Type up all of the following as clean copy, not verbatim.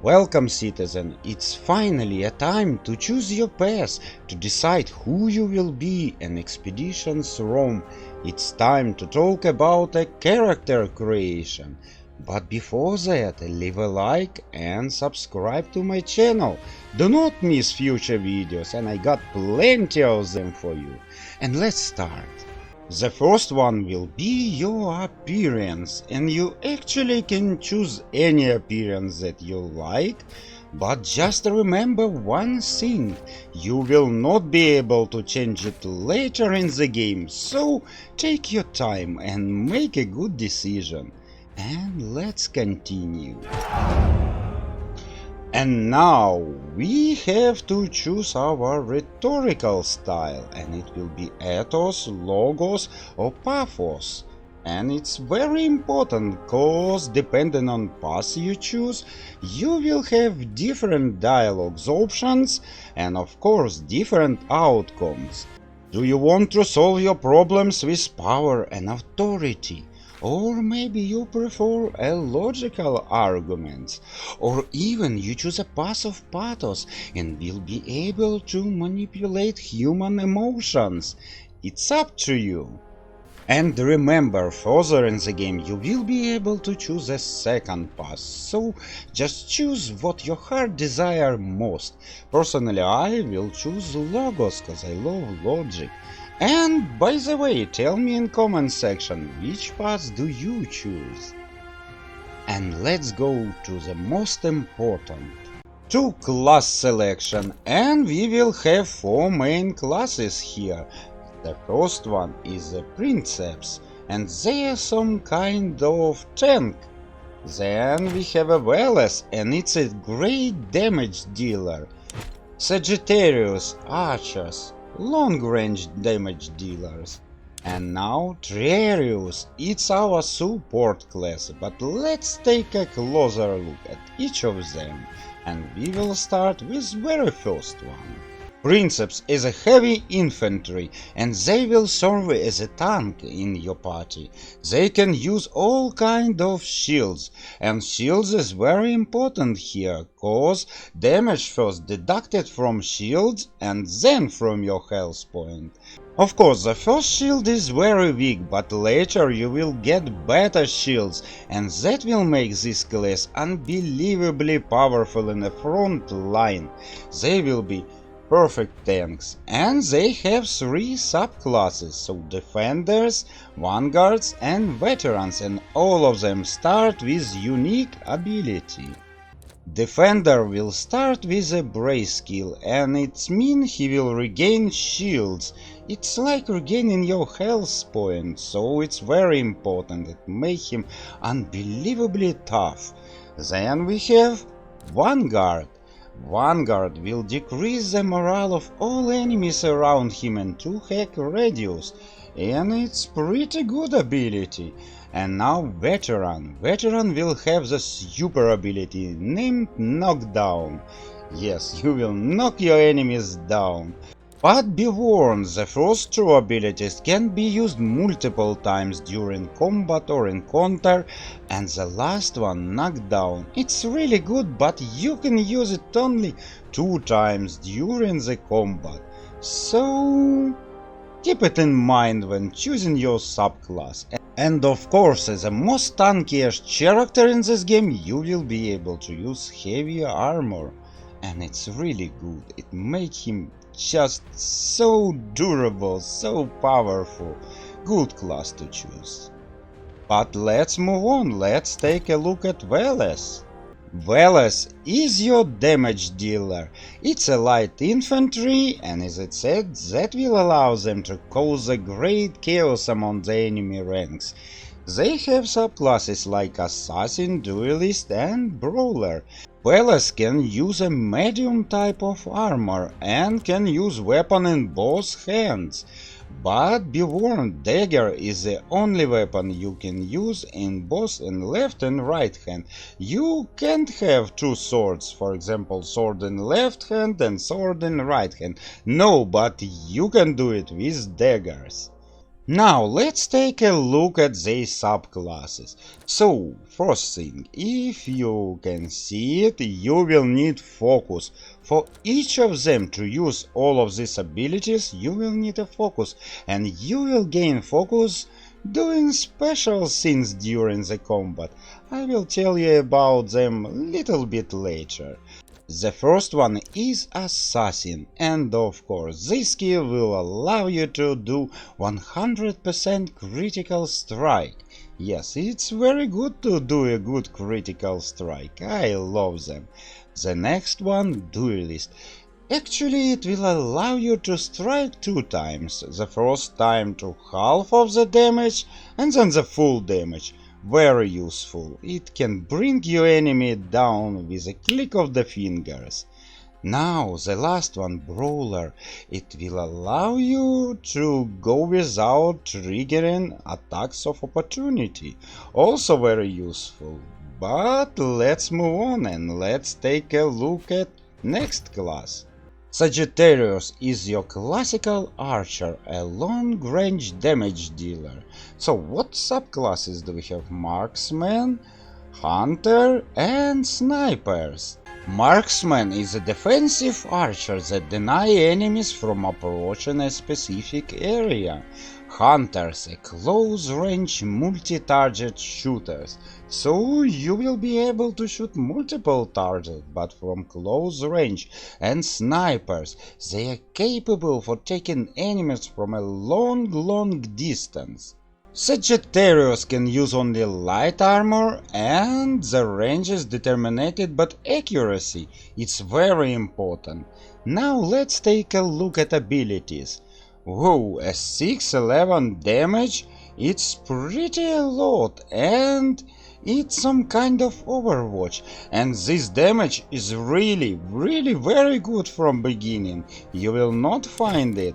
Welcome, Citizen. It's finally a time to choose your path, to decide who you will be and expeditions roam. It's time to talk about a character creation. But before that, leave a like and subscribe to my channel. Do not miss future videos, and I got plenty of them for you. And let's start. The first one will be your appearance, and you actually can choose any appearance that you like, but just remember one thing, you will not be able to change it later in the game, so take your time and make a good decision. And let's continue. And now we have to choose our rhetorical style, and it will be ethos, logos or pathos. And it's very important cause depending on path you choose, you will have different dialogues options and of course different outcomes. Do you want to solve your problems with power and authority? Or maybe you prefer a logical argument, or even you choose a path of pathos and will be able to manipulate human emotions. It's up to you. And remember, further in the game you will be able to choose a second path, so just choose what your heart desires most. Personally, I will choose logos cause I love logic. And by the way, tell me in comment section which path do you choose. And let's go to the most important. To class selection, and we will have 4 main classes here. The first one is the Princeps, and they are some kind of tank. Then we have a Veles, and it's a great damage dealer. Sagittarius, archers, long-range damage dealers. And now Triarius, it's our support class, but let's take a closer look at each of them, and we will start with very first one. Princeps is a heavy infantry, and they will serve as a tank in your party. They can use all kind of shields, and shields is very important here, cause damage first deducted from shields and then from your health point. Of course, the first shield is very weak, but later you will get better shields, and that will make this class unbelievably powerful in the front line. They will be perfect tanks, and they have 3 subclasses, so defenders, vanguards and veterans, and all of them start with unique ability. Defender will start with a brace skill, and it means he will regain shields. It's like regaining your health points, so it's very important. It makes him unbelievably tough. Then we have vanguard. Vanguard will decrease the morale of all enemies around him and 2 hack radius, and it's pretty good ability. And now veteran. Veteran will have the super ability named knockdown. Yes, you will knock your enemies down. But be warned, the first 2 abilities can be used multiple times during combat or encounter, and the last one, knockdown, it's really good, but you can use it only 2 times during the combat. So keep it in mind when choosing your subclass. And of course, as the most tankiest character in this game, you will be able to use heavy armor, and it's really good. It makes him just so durable, so powerful. Good class to choose. But let's move on, let's take a look at Veles. Veles is your damage dealer. It's a light infantry, and as it said, that will allow them to cause a great chaos among the enemy ranks. They have subclasses like assassin, duelist and brawler. Veles can use a medium type of armor and can use weapon in both hands. But be warned, dagger is the only weapon you can use in both in left and right hand. You can't have 2 swords, for example sword in left hand and sword in right hand. No, but you can do it with daggers. Now let's take a look at the subclasses. So, first thing, if you can see it, you will need focus. For each of them to use all of these abilities, you will need a focus, and you will gain focus doing special things during the combat. I will tell you about them a little bit later. The first one is Assassin, and of course this skill will allow you to do 100% critical strike. Yes, it's very good to do a good critical strike, I love them. The next one, Duelist. Actually, it will allow you to strike 2 times, the first time to half of the damage and then the full damage. Very useful, it can bring your enemy down with a click of the fingers. Now the last one, Brawler. It will allow you to go without triggering attacks of opportunity. Also very useful. But let's move on and let's take a look at next class. Sagittarius is your classical archer, a long-range damage dealer. So what subclasses do we have? Marksman, hunter and snipers. Marksman is a defensive archer that deny enemies from approaching a specific area. Hunters are close-range multi-target shooters, so you will be able to shoot multiple targets but from close range. And snipers, they are capable for taking enemies from a long distance. Sagittarius can use only light armor and the range is determined but accuracy, it's very important. Now let's take a look at abilities. Whoa, a 611 damage? It's pretty a lot and it's some kind of Overwatch. And this damage is really very good from beginning. You will not find it.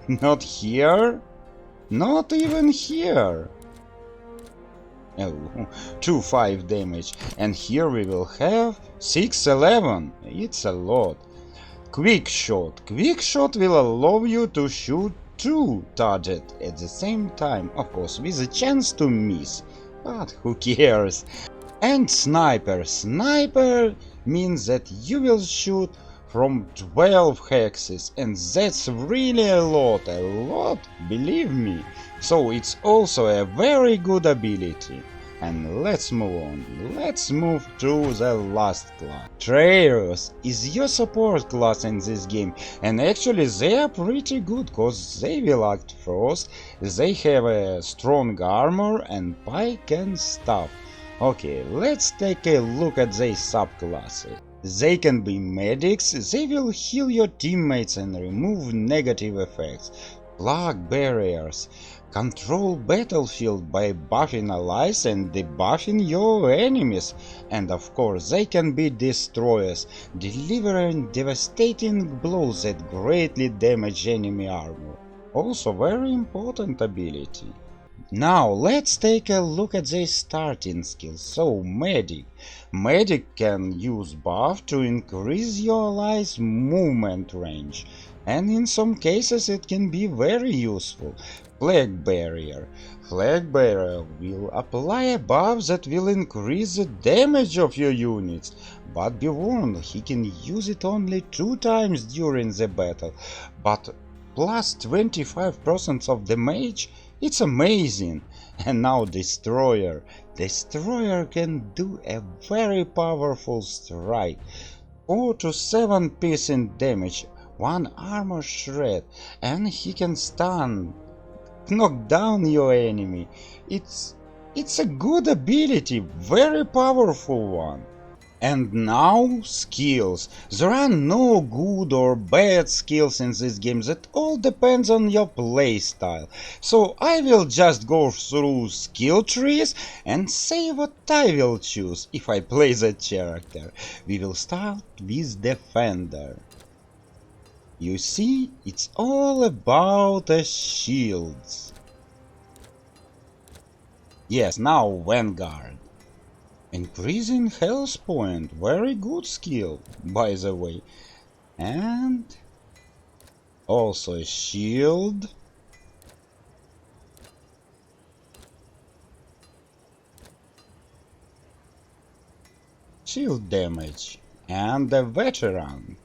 Not here. Not even here. Oh, 2-5 damage. And here we will have 611. It's a lot. Quick shot. Quick shot will allow you to shoot 2 targets at the same time, of course with a chance to miss, but who cares. And sniper. Sniper means that you will shoot from 12 hexes, and that's really a lot, believe me. So it's also a very good ability. And let's move on. Let's move to the last class. Triarius is your support class in this game, and actually they are pretty good cause they will act first. They have a strong armor and pike and staff. Okay, let's take a look at their subclasses. They can be medics, they will heal your teammates and remove negative effects. Flagbearers control battlefield by buffing allies and debuffing your enemies, and of course they can be destroyers, delivering devastating blows that greatly damage enemy armor. Also very important ability. Now let's take a look at their starting skills. So Medic. Medic can use buff to increase your allies' movement range, and in some cases it can be very useful. Flagbearer. Flagbearer will apply a buff that will increase the damage of your units, but be warned, he can use it only 2 times during the battle, but plus 25% of damage. It's amazing. And now Destroyer. Destroyer can do a very powerful strike. 4 to 7 piercing damage, 1 armor shred, and he can stun, knock down your enemy. It's a good ability, very powerful one. And now skills. There are no good or bad skills in this game, that all depends on your playstyle. So I will just go through skill trees and say what I will choose if I play that character. We will start with Defender. You see, it's all about the shields. Yes, now Vanguard. Increasing health point, very good skill, by the way. And also a shield. shield damage. And the veteran.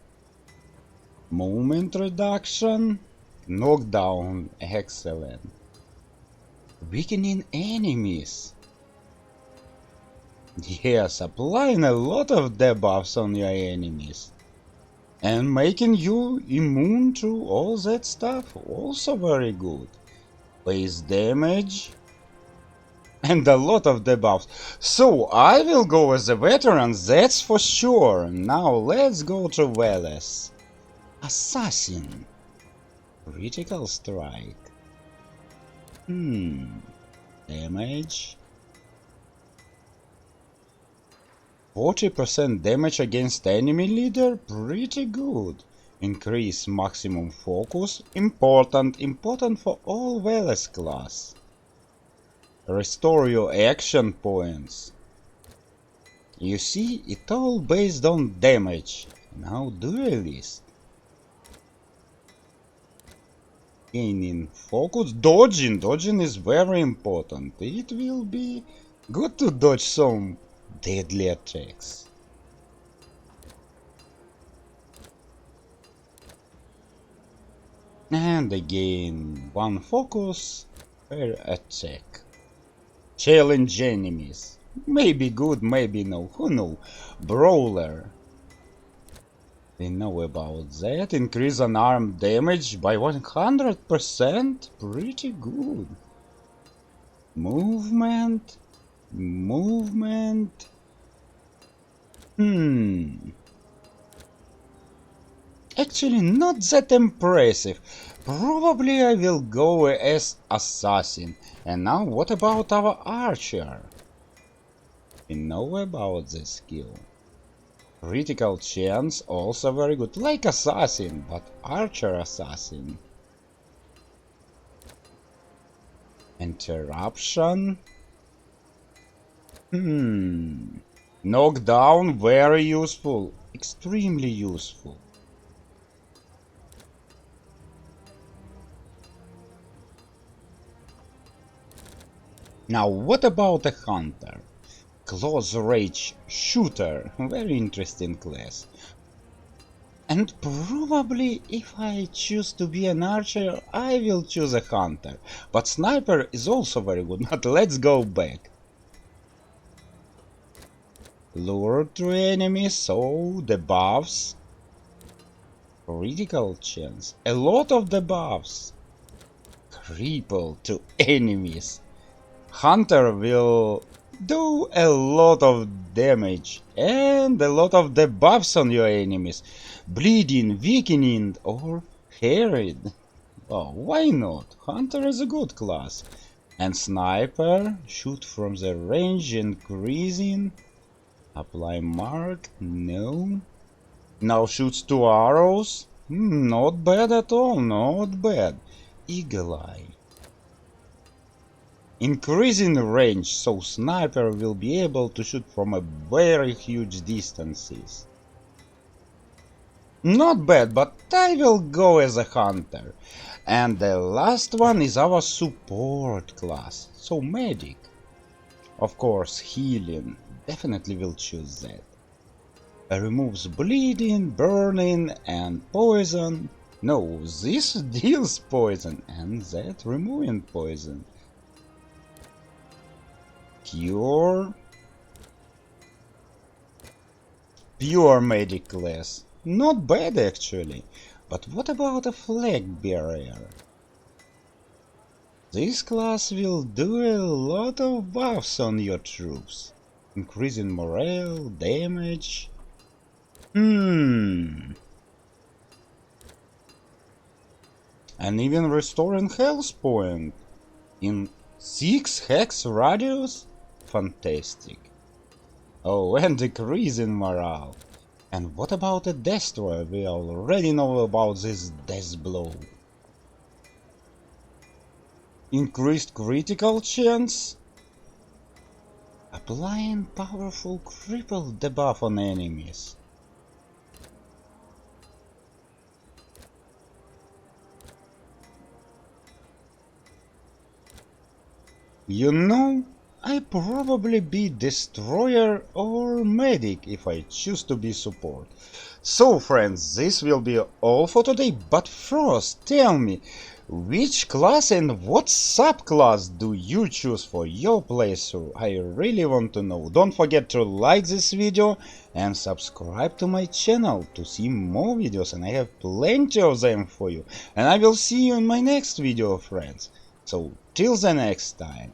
Movement reduction. Knockdown. Excellent. Weakening enemies. Yes, applying a lot of debuffs on your enemies. And making you immune to all that stuff. Also very good. Base damage. And a lot of debuffs. So, I will go as a veteran, that's for sure. Now, let's go to Veles. Assassin. Critical strike. Damage. 40% damage against enemy leader? Pretty good. Increase maximum focus. Important for all Veles class. Restore your action points. You see, it all based on damage. Now duelist. Gaining focus. Dodging is very important. It will be good to dodge some deadly attacks. And again, one focus per attack. Challenge enemies. Maybe good, maybe no. Who knows? Brawler. We know about that. Increase unarmed damage by 100%. Pretty good. Movement. Actually, not that impressive. Probably I will go as assassin. And now what about our archer? We know about this skill. Critical chance, also very good. Like assassin, but archer assassin. Interruption. Knockdown, very useful. Extremely useful. Now, what about a hunter? Close range shooter, very interesting class. And probably if I choose to be an archer, I will choose a hunter. But sniper is also very good, but let's go back. Lure to enemies, so debuffs. Critical chance, a lot of debuffs. Cripple to enemies. Hunter will do a lot of damage and a lot of debuffs on your enemies. Bleeding, weakening or harried. Oh, why not? Hunter is a good class. And sniper, shoot from the range increasing. Apply mark, no. Now shoots 2 arrows. Not bad at all, not bad. Eagle eye. Increasing range, so sniper will be able to shoot from a very huge distances. Not bad, but I will go as a hunter. And the last one is our support class, so medic. Of course, healing, definitely will choose that. Removes bleeding, burning and poison. No, this deals poison and that removing poison. Pure medic class. Not bad actually. But what about a flagbearer? This class will do a lot of buffs on your troops. Increasing morale, damage. And even restoring health point. In 6 hex radius? Fantastic. Oh, and decreasing morale. And what about a destroyer? We already know about this death blow. Increased critical chance. Applying powerful cripple debuff on enemies. You know, I probably be destroyer or medic if I choose to be support. So friends, this will be all for today, but first tell me, which class and what subclass do you choose for your playthrough? I really want to know. Don't forget to like this video and subscribe to my channel to see more videos, and I have plenty of them for you. And I will see you in my next video, friends. So till the next time.